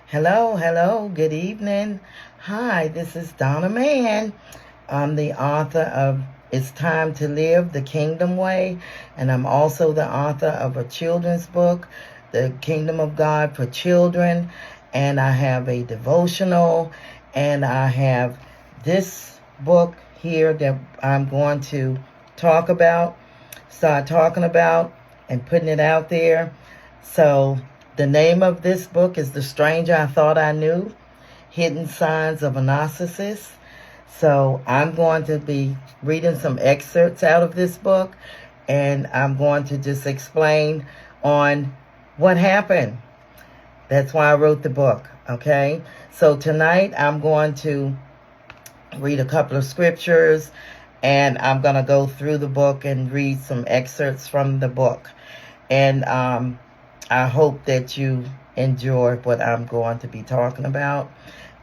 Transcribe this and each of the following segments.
Hello, hello, good evening. Hi, this is Donna Mann. I'm the author of It's Time to Live the Kingdom Way, and I'm also the author of a children's book, The Kingdom of God for Children, and I have a devotional, and I have this book here that I'm going to start talking about, and putting it out there. So, the name of this book is The Stranger I Thought I Knew, Hidden Signs of a Narcissist. So I'm going to be reading some excerpts out of this book, and I'm going to just explain on what happened. That's why I wrote the book, okay? So tonight I'm going to read a couple of scriptures, and I'm going to go through the book and read some excerpts from the book. And I hope that you enjoy what I'm going to be talking about.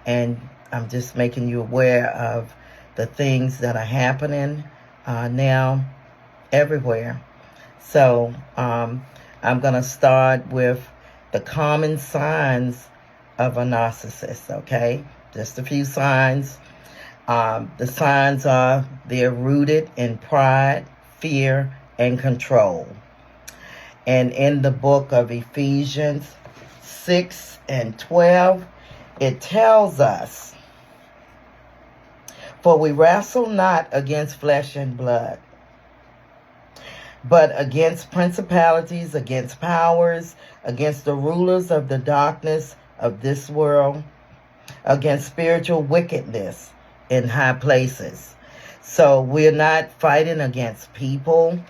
And I'm just making you aware of the things that are happening now everywhere. So I'm going to start with the common signs of a narcissist, okay? Just a few signs. The signs are they're rooted in pride, fear, and control. And in the book of Ephesians 6 and 12, it tells us, "For we wrestle not against flesh and blood, but against principalities, against powers, against the rulers of the darkness of this world, against spiritual wickedness in high places." So we're not fighting against people.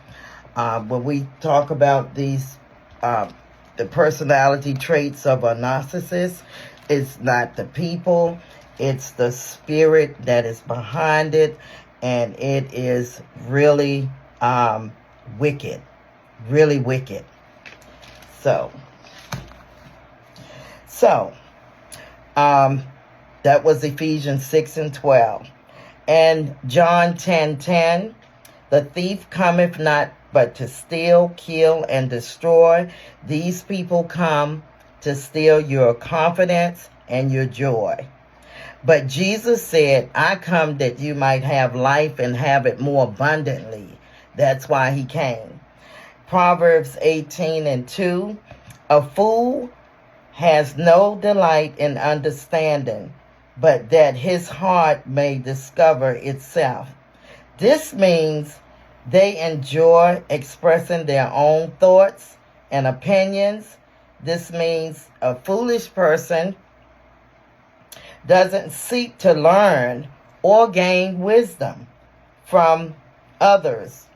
When we talk about these, the personality traits of a narcissist, it's not the people, it's the spirit that is behind it, and it is really wicked, really wicked. So that was Ephesians 6 and 12. And John 10:10, "The thief cometh not but to steal, kill, and destroy. These people come to steal your confidence and your joy. But Jesus said, I come that you might have life and have it more abundantly." That's why he came. Proverbs 18 and 2, "A fool has no delight in understanding, but that his heart may discover itself." This means they enjoy expressing their own thoughts and opinions. This means a foolish person doesn't seek to learn or gain wisdom from others.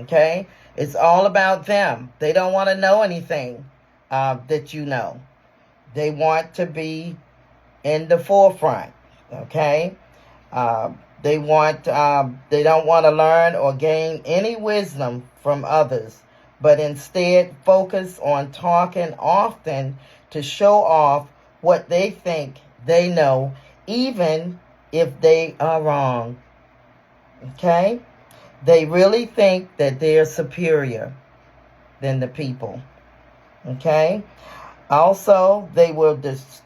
Okay? It's all about them. They don't want to know anything that you know. They want to be in the forefront. Okay? They don't want to learn or gain any wisdom from others, but instead focus on talking often to show off what they think they know, even if they are wrong. Okay? They really think that they're superior than the people. Okay? Also, they will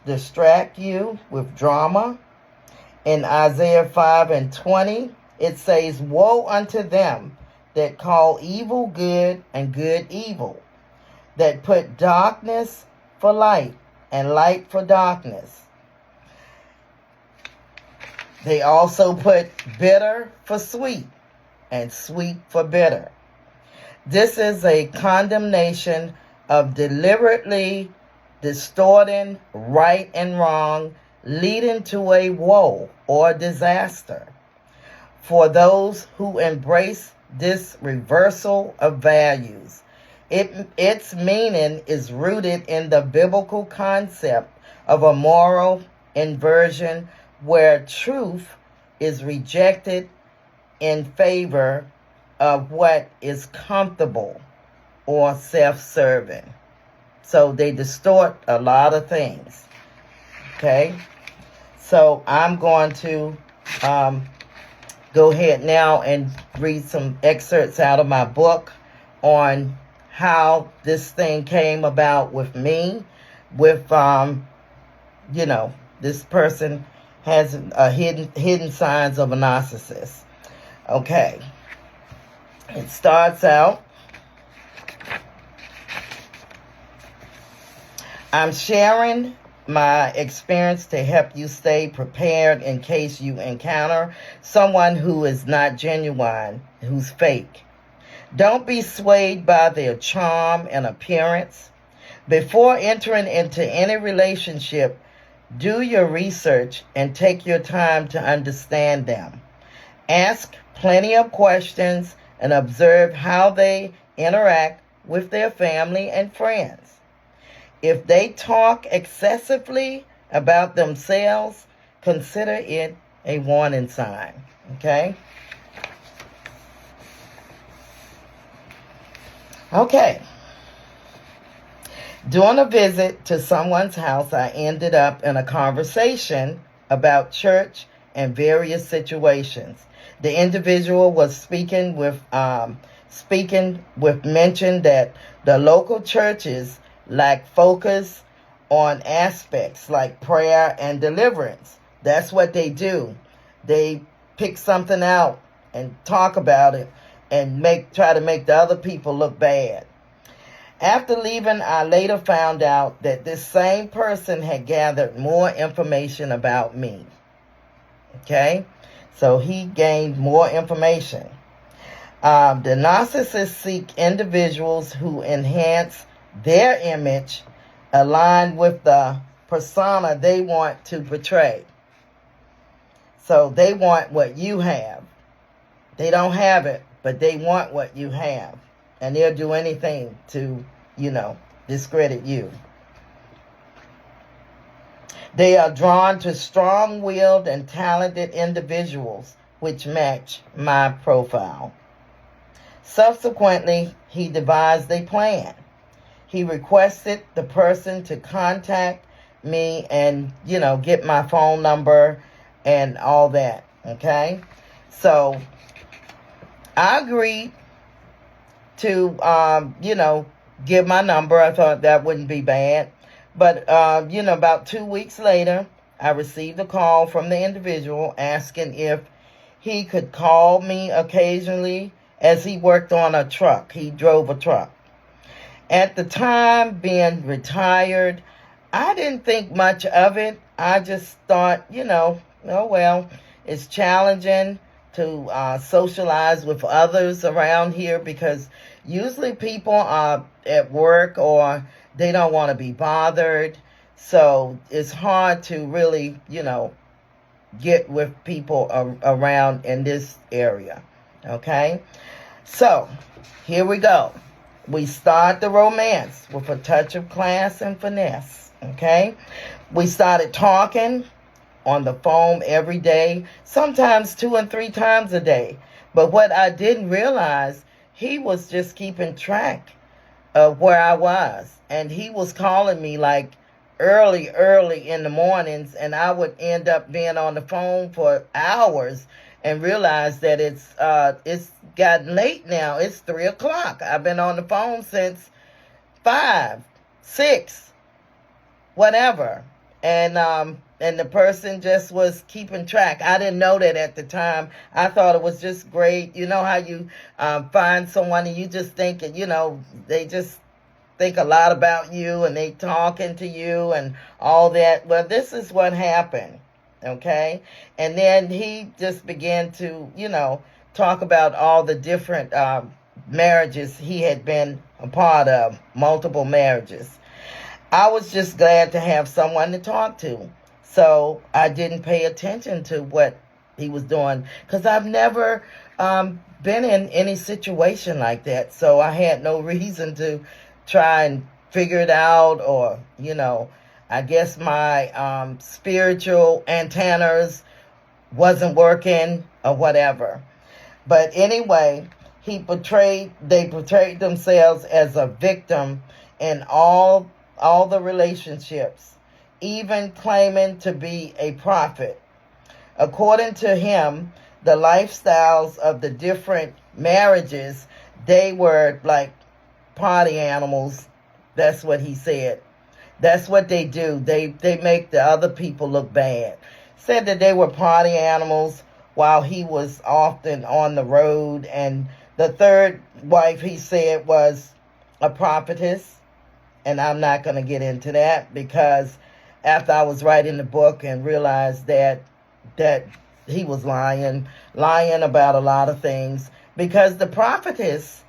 distract you with drama. In Isaiah 5 and 20, it says, "Woe unto them that call evil good and good evil, that put darkness for light and light for darkness." They also put bitter for sweet and sweet for bitter. This is a condemnation of deliberately distorting right and wrong, leading to a woe or disaster. For those who embrace this reversal of values, its meaning is rooted in the biblical concept of a moral inversion where truth is rejected in favor of what is comfortable or self-serving. So they distort a lot of things. Okay? So I'm going to go ahead now and read some excerpts out of my book on how this thing came about with me, with this person has a hidden signs of a narcissist. Okay, it starts out. I'm sharing my experience to help you stay prepared in case you encounter someone who is not genuine, who's fake. Don't be swayed by their charm and appearance. Before entering into any relationship, do your research and take your time to understand them. Ask plenty of questions and observe how they interact with their family and friends. If they talk excessively about themselves, consider it a warning sign. Okay? Okay. During a visit to someone's house, I ended up in a conversation about church and various situations. The individual was speaking with mention that the local churches lack focus on aspects like prayer and deliverance. That's what they do. They pick something out and talk about it and try to make the other people look bad. After leaving, I later found out that this same person had gathered more information about me. Okay? So he gained more information. The narcissists seek individuals who enhance their image aligned with the persona they want to portray. So they want what you have. They don't have it, but they want what you have. And they'll do anything to, discredit you. They are drawn to strong-willed and talented individuals which match my profile. Subsequently, he devised a plan. He requested the person to contact me and, get my phone number and all that, okay? So I agreed to, give my number. I thought that wouldn't be bad. But, about 2 weeks later, I received a call from the individual asking if he could call me occasionally as he worked on a truck. He drove a truck. At the time, being retired, I didn't think much of it. I just thought, oh, well, it's challenging to socialize with others around here because usually people are at work or they don't want to be bothered. So it's hard to really, get with people around in this area. Okay? So here we go. We start the romance with a touch of class and finesse. Okay? We started talking on the phone every day, sometimes 2 and 3 times a day. But what I didn't realize, he was just keeping track of where I was. And he was calling me like early in the mornings, and I would end up being on the phone for hours and realize that it's gotten late now. It's 3 o'clock. I've been on the phone since 5, 6, whatever. And the person just was keeping track. I didn't know that at the time. I thought it was just great. You know how you find someone and you just think, they just think a lot about you and they talking to you and all that. Well, this is what happened, okay? And then he just began to, talk about all the different marriages he had been a part of, multiple marriages. I was just glad to have someone to talk to. So I didn't pay attention to what he was doing because I've never been in any situation like that. So I had no reason to try and figure it out or, I guess my spiritual antennas wasn't working or whatever. But anyway, they portrayed themselves as a victim in all the relationships, even claiming to be a prophet. According to him, the lifestyles of the different marriages, they were like party animals. That's what he said. That's what they do. They make the other people look bad. Said that they were party animals while he was often on the road. And the third wife, he said, was a prophetess. And I'm not going to get into that because after I was writing the book and realized that he was lying about a lot of things, because the prophetess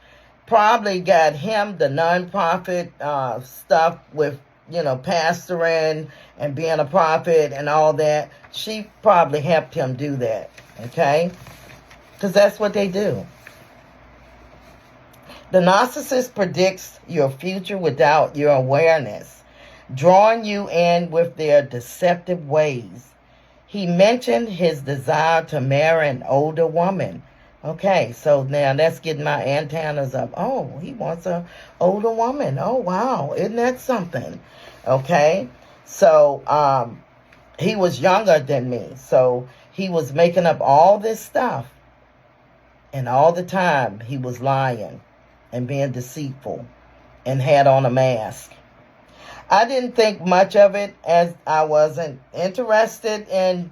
probably got him the nonprofit stuff with, pastoring and being a prophet and all that. She probably helped him do that, okay? Because that's what they do. The narcissist predicts your future without your awareness, drawing you in with their deceptive ways. He mentioned his desire to marry an older woman. Okay, so now that's getting my antennas up. Oh, he wants an older woman. Oh, wow. Isn't that something? Okay, so he was younger than me. So he was making up all this stuff. And all the time he was lying and being deceitful and had on a mask. I didn't think much of it, as I wasn't interested in,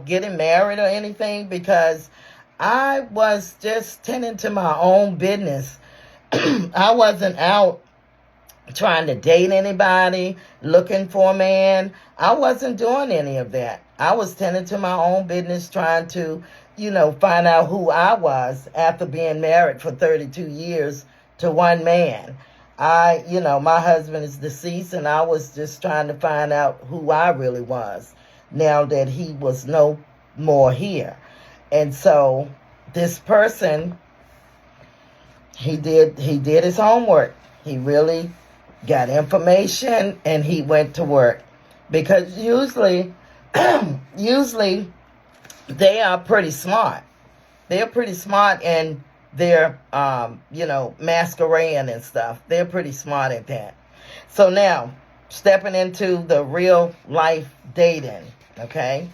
getting married or anything, because I was just tending to my own business. I wasn't out trying to date anybody, looking for a man. I wasn't doing any of that. I was tending to my own business, trying to, find out who I was after being married for 32 years to one man. My husband is deceased, and I was just trying to find out who I really was now that he was no more here. And so this person, he did his homework. He really got information and he went to work, because usually they are pretty smart. They're pretty smart in their masquerading and stuff. They're pretty smart at that. So now, stepping into the real life dating, okay?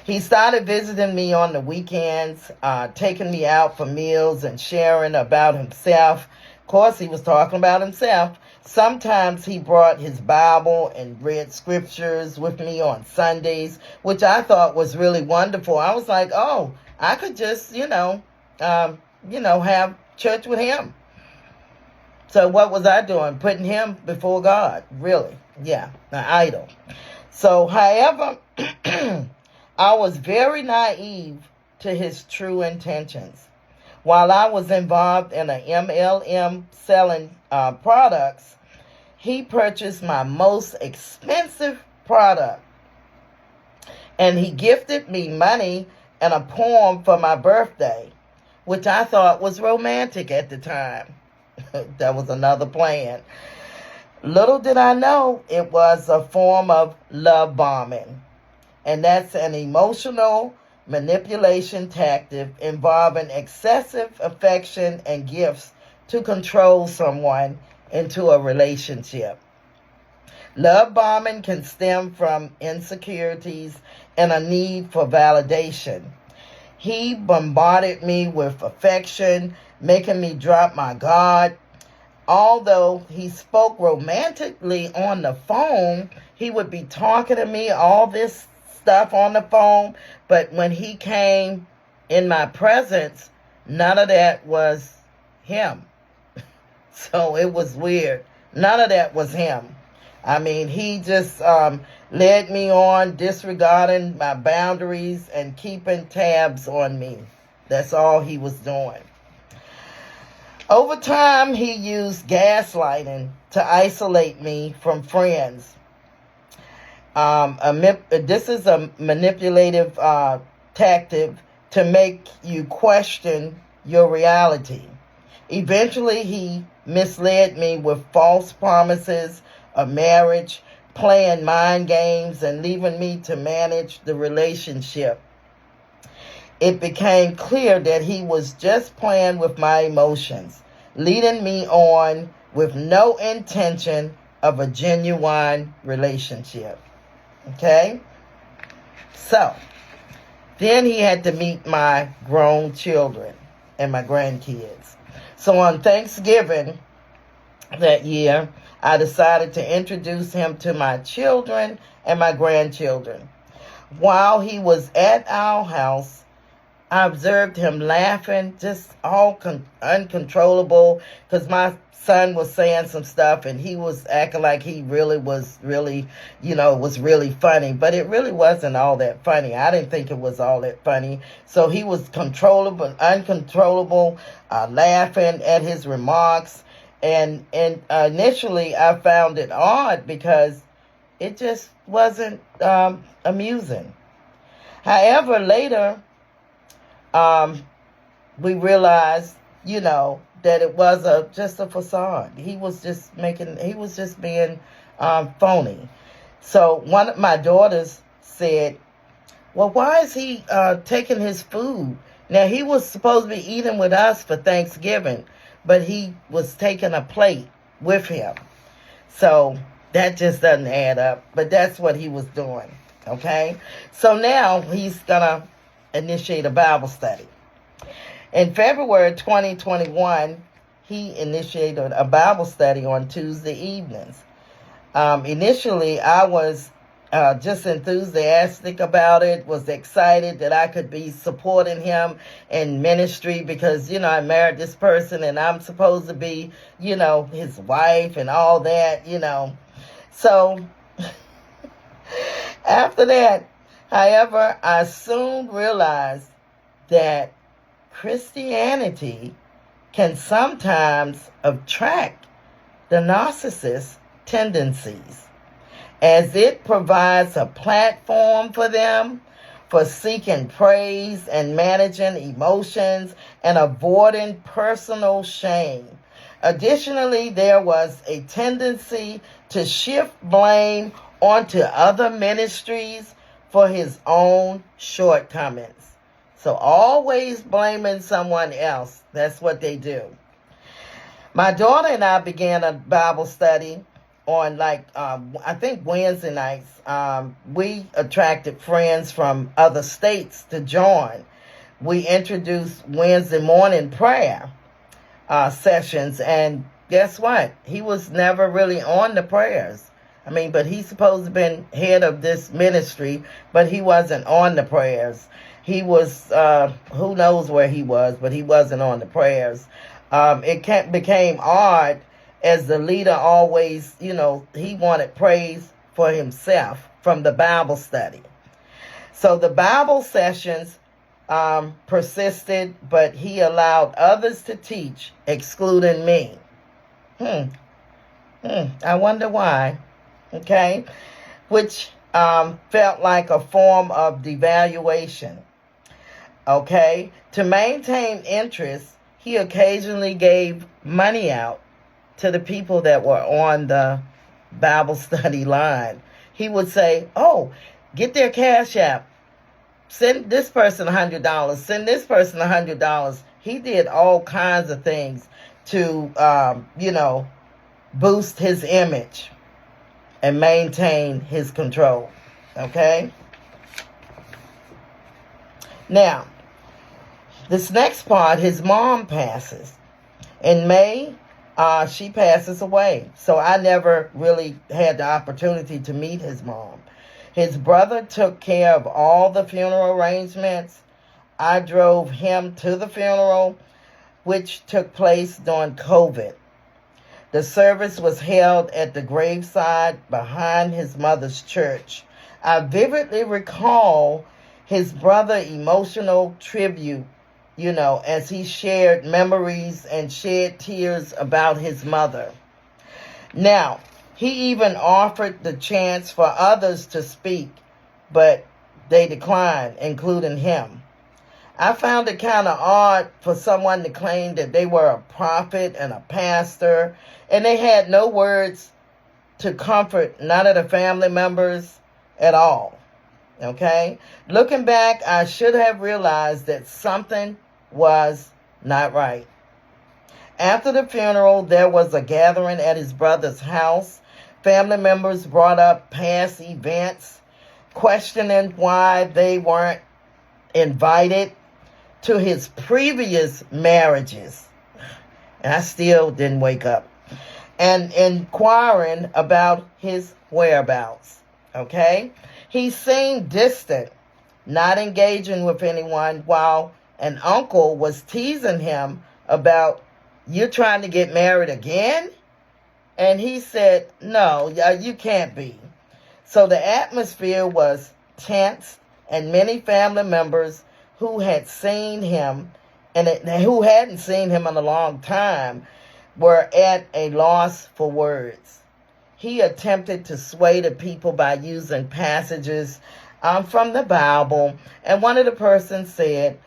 He started visiting me on the weekends, taking me out for meals and sharing about himself. Of course, he was talking about himself. Sometimes he brought his Bible and read scriptures with me on Sundays, which I thought was really wonderful. I was like, oh, I could just, have church with him. So what was I doing? Putting him before God, really. Yeah, an idol. So, however, I was very naive to his true intentions. While I was involved in an MLM selling products, he purchased my most expensive product. And he gifted me money and a poem for my birthday, which I thought was romantic at the time. That was another plan. Little did I know it was a form of love bombing. And that's an emotional manipulation tactic involving excessive affection and gifts to control someone into a relationship. Love bombing can stem from insecurities and a need for validation. He bombarded me with affection, making me drop my guard. Although he spoke romantically on the phone, he would be talking to me all this stuff on the phone, but when he came in my presence, none of that was him. So it was weird. None of that was him. I mean, he just led me on, disregarding my boundaries and keeping tabs on me. That's all he was doing. Over time, he used gaslighting to isolate me from friends. This is a manipulative tactic to make you question your reality. Eventually, he misled me with false promises of marriage, playing mind games, and leaving me to manage the relationship. It became clear that he was just playing with my emotions, leading me on with no intention of a genuine relationship. Okay? So, then he had to meet my grown children and my grandkids. So on Thanksgiving, that year, I decided to introduce him to my children and my grandchildren. While he was at our house, I observed him laughing, just all uncontrollable, because my son was saying some stuff and he was acting like he really was really, was really funny. But it really wasn't all that funny. I didn't think it was all that funny. So he was uncontrollable, laughing at his remarks. And initially I found it odd because it just wasn't amusing. However, later, we realized, that it was just a facade. He was just being phony. So one of my daughters said, well, why is he taking his food? Now, he was supposed to be eating with us for Thanksgiving, but he was taking a plate with him. So that just doesn't add up, but that's what he was doing, okay? So now he's going to initiate a Bible study. In February 2021, he initiated a Bible study on Tuesday evenings. Initially, I was just enthusiastic about it, was excited that I could be supporting him in ministry because, I married this person and I'm supposed to be, his wife and all that, So after that, however, I soon realized that Christianity can sometimes attract the narcissist's tendencies, as it provides a platform for them for seeking praise and managing emotions and avoiding personal shame. Additionally, there was a tendency to shift blame onto other ministries for his own shortcomings. So always blaming someone else. That's what they do. My daughter and I began a Bible study on I think Wednesday nights. We attracted friends from other states to join. We introduced Wednesday morning prayer sessions, and guess what? He was never really on the prayers. But he's supposed to have been head of this ministry, but he wasn't on the prayers. He was, who knows where he was, but he wasn't on the prayers. It became odd as the leader always, he wanted praise for himself from the Bible study. So the Bible sessions persisted, but he allowed others to teach, excluding me. I wonder why. Okay, which felt like a form of devaluation. Okay, to maintain interest, he occasionally gave money out to the people that were on the Bible study line. He would say, oh, get their Cash App. Send this person $100. Send this person $100. He did all kinds of things to, boost his image and maintain his control. Okay? Now, this next part, his mom passes. In May, she passes away. So I never really had the opportunity to meet his mom. His brother took care of all the funeral arrangements. I drove him to the funeral, which took place during COVID. The service was held at the graveside behind his mother's church. I vividly recall his brother's emotional tribute, as he shared memories and shed tears about his mother. Now, he even offered the chance for others to speak, but they declined, including him. I found it kind of odd for someone to claim that they were a prophet and a pastor, and they had no words to comfort none of the family members at all. Okay? Looking back, I should have realized that something was not right. After the funeral, there was a gathering at his brother's house. Family members brought up past events, questioning why they weren't invited to his previous marriages. And I still didn't wake up. and inquiring about his whereabouts. Okay? He seemed distant, not engaging with anyone, while an uncle was teasing him about, "You're trying to get married again?" And he said, "No, you can't be." So the atmosphere was tense, and many family members who had seen him and who hadn't seen him in a long time were at a loss for words. He attempted to sway the people by using passages from the Bible, and one of the persons said,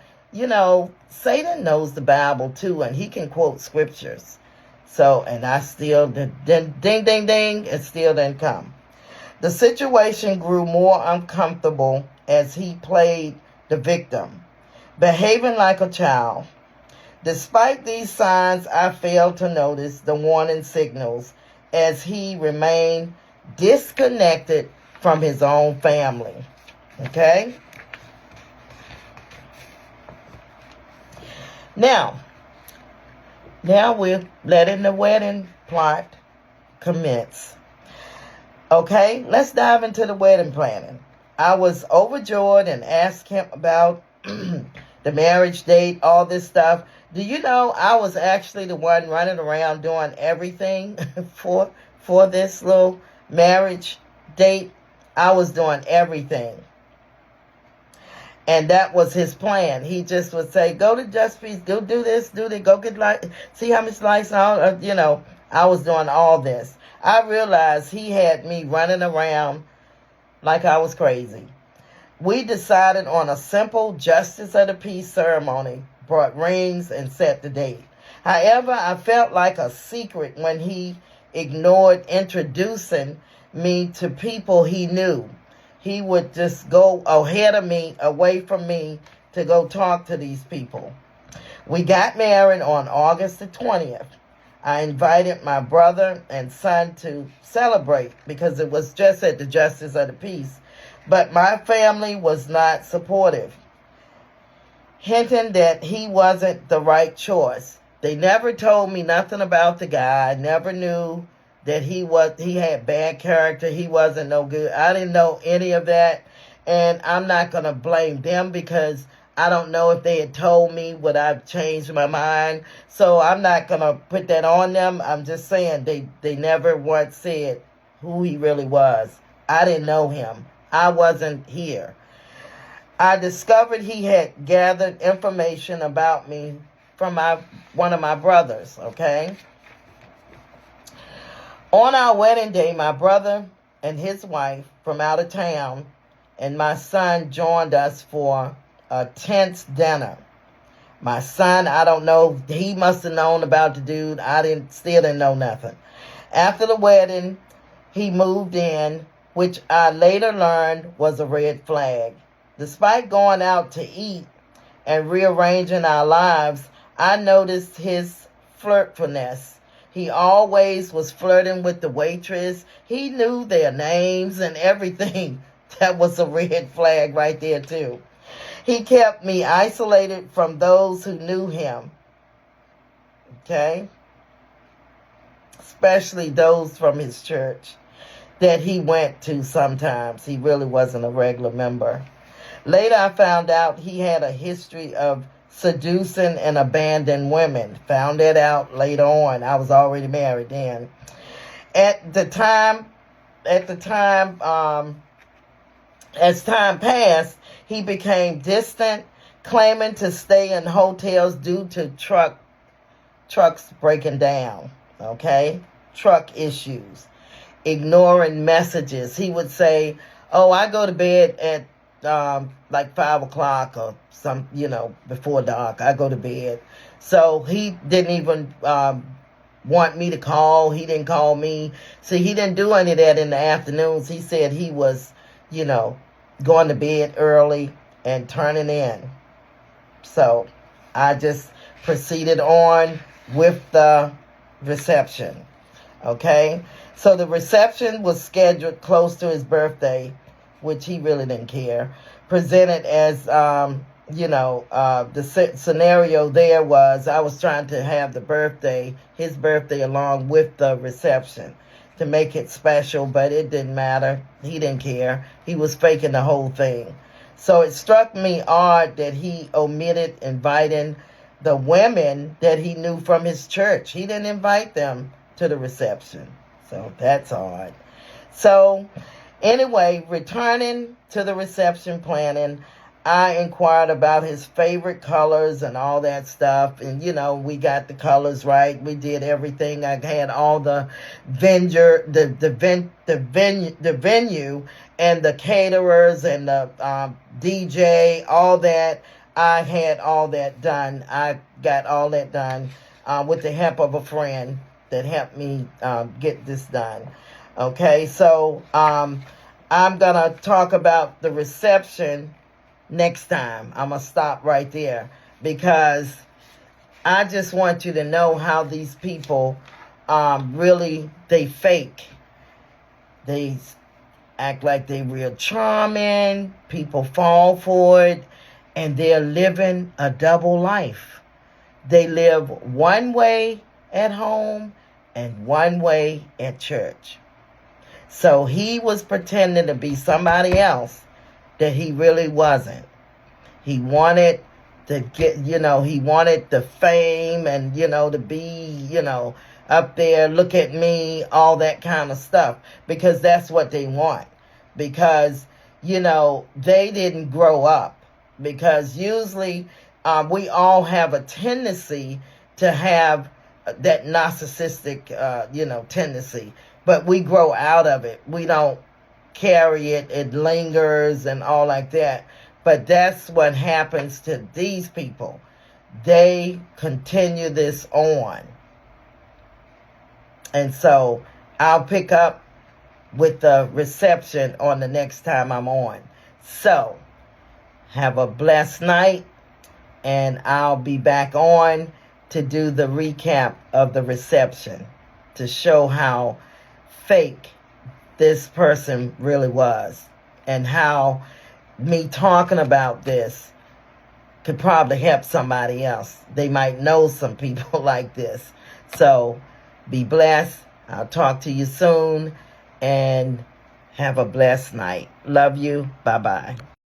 Satan knows the Bible too, and he can quote scriptures. So, and I still, ding, ding, ding, it still didn't come. The situation grew more uncomfortable as he played the victim, behaving like a child. Despite these signs, I failed to notice the warning signals as he remained disconnected from his own family. Okay? Now we're letting the wedding plot commence. Okay, let's dive into the wedding planning. I was overjoyed and asked him about the marriage date, all this stuff. Do you know I was actually the one running around doing everything for this little marriage date? I was doing everything. And that was his plan. He just would say, "Go to Just Peace, go do this, do that, go get light, see how much lights on." I was doing all this. I realized he had me running around like I was crazy. We decided on a simple Justice of the Peace ceremony, brought rings, and set the date. However, I felt like a secret when he ignored introducing me to people he knew. He would just go ahead of me, away from me, to go talk to these people. We got married on August the 20th. I invited my brother and son to celebrate because it was just at the Justice of the Peace. But my family was not supportive, hinting that he wasn't the right choice. They never told me nothing about the guy. I never knew that he had bad character. He wasn't no good. I didn't know any of that. And I'm not going to blame them because I don't know if they had told me, would I've changed my mind. So I'm not going to put that on them. I'm just saying they never once said who he really was. I didn't know him. I wasn't here. I discovered he had gathered information about me from one of my brothers, okay? On our wedding day, my brother and his wife from out of town and my son joined us for a tense dinner. My son, I don't know, he must have known about the dude. Still didn't know nothing. After the wedding, he moved in, which I later learned was a red flag. Despite going out to eat and rearranging our lives, I noticed his flirtfulness. He always was flirting with the waitress. He knew their names and everything. That was a red flag right there, too. He kept me isolated from those who knew him. Okay? Especially those from his church that he went to sometimes. He really wasn't a regular member. Later, I found out he had a history of seducing and abandoning women. Found that out later on. I was already married then. At the time, as time passed, he became distant, claiming to stay in hotels due to trucks breaking down. Okay? Truck issues. Ignoring messages. He would say, "Oh, I go to bed at like 5 o'clock or some, before dark. I go to bed." So he didn't even want me to call. He didn't call me. See, he didn't do any of that in the afternoons. He said he was, going to bed early and turning in. So I just proceeded on with the reception. Okay? So the reception was scheduled close to his birthday, which he really didn't care. Presented as the scenario there was I was trying to have his birthday along with the reception to make it special, but it didn't matter. He didn't care. He was faking the whole thing. So it struck me odd that he omitted inviting the women that he knew from his church. He didn't invite them to the reception. So that's odd. So anyway, returning to the reception planning, I inquired about his favorite colors and all that stuff. And, we got the colors right. We did everything. I had all the venue and the caterers and the DJ, all that. I had all that done. I got all that done with the help of a friend that helped me get this done. Okay, so I'm going to talk about the reception next time. I'm going to stop right there because I just want you to know how these people they fake. They act like they real charming. People fall for it, and they're living a double life. They live one way at home and one way at church. So he was pretending to be somebody else that he really wasn't. He wanted to he wanted the fame and, to be, up there, look at me, all that kind of stuff, because that's what they want. Because, they didn't grow up. Because usually we all have a tendency to have that narcissistic, tendency. But we grow out of it. We don't carry it. It lingers and all like that. But that's what happens to these people. They continue this on. And so I'll pick up with the reception on the next time I'm on. So have a blessed night, and I'll be back on to do the recap of the reception to show how fake this person really was, and how me talking about this could probably help somebody else. They might know some people like this. So be blessed. I'll talk to you soon, and have a blessed night. Love you. Bye-bye.